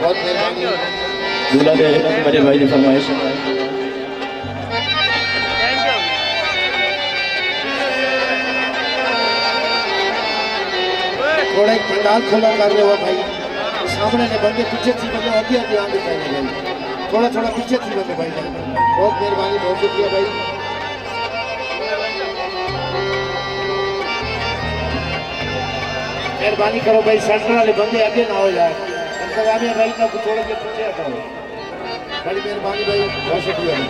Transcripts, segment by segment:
बहुत मेहरबानी। दूल्हा दे मेरे भाई की फरमाइश। थोड़ा एक पंडाल खोला कर रहे हो भाई, सामने ने बंदे पीछे थी बंदे आगे आगे आगे जाने भाई, थोड़ा थोड़ा पीछे थी बंदे भाई। बहुत मेहरबानी, बहुत शुक्रिया भाई। मेहरबानी करो भाई, सेंटर वाले बंदे आगे ना हो जाए, अंतर्गामी भाई का थोड़ा के पीछे हटाओ। बड़ी मेहरबानी भाई, बहुत शुक्रिया भाई।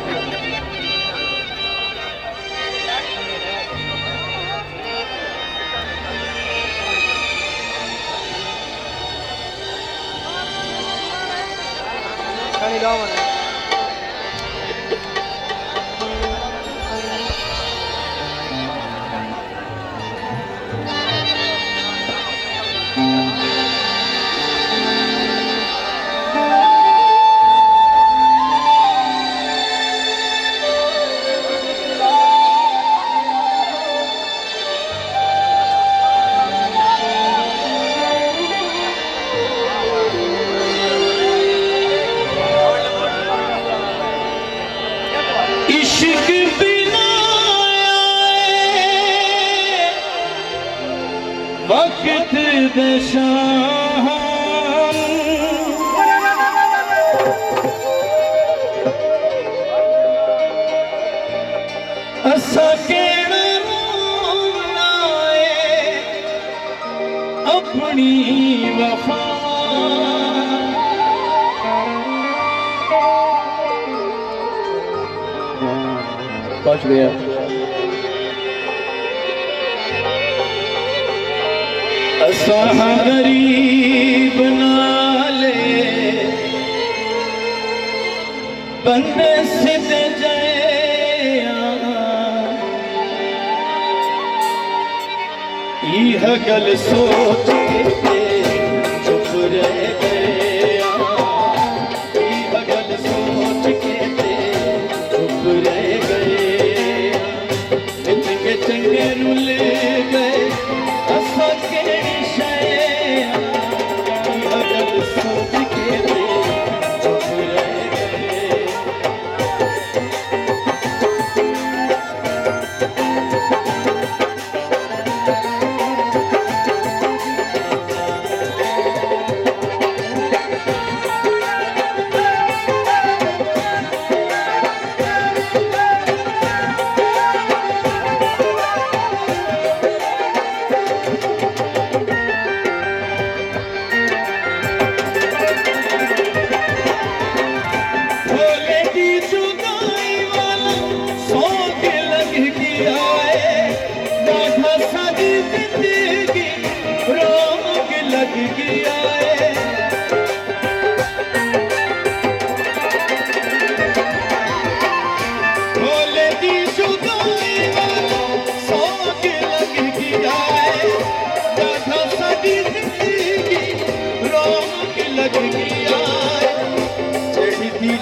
वक्त दशाम असा केड़ा रोना है अपनी वफा। पहुंच गया। असा गरीब नाले बंदे सिद्ध जया, यह गल सोच के चुप रह गया, यह गल सोच के चुप रह गया। चंगे चंगे रुल गए असा केड़ी शय, यह गल सोच के चुप रह गए।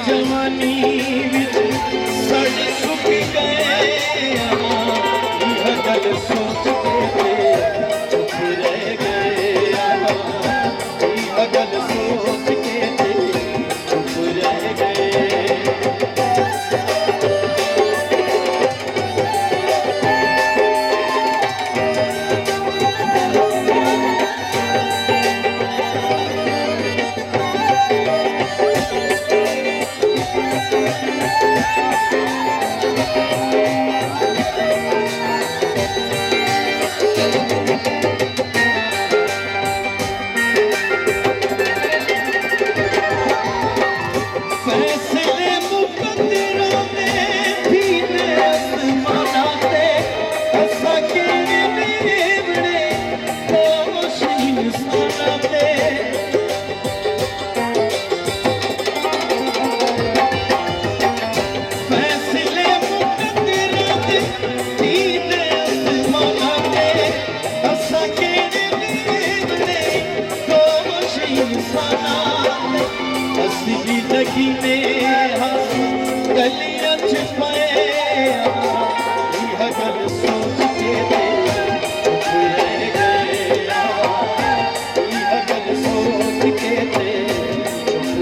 जवानी विच सड़ सुख गए, यह गल सोच के चुप रह गए, यह गल सोच के चुप रह गए। जिंदगी में हम गलियां छुपाए, यह गल सोच के चुप रह गए, यह गल सोच के चुप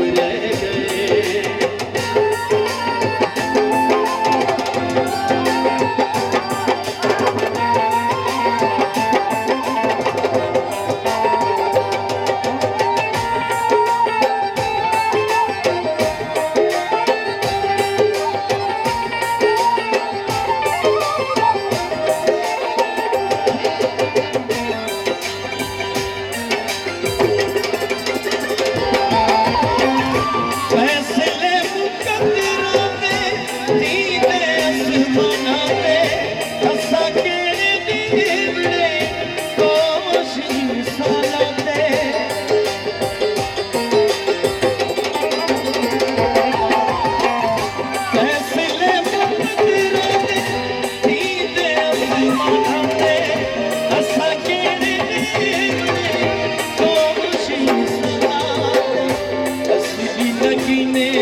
नगीने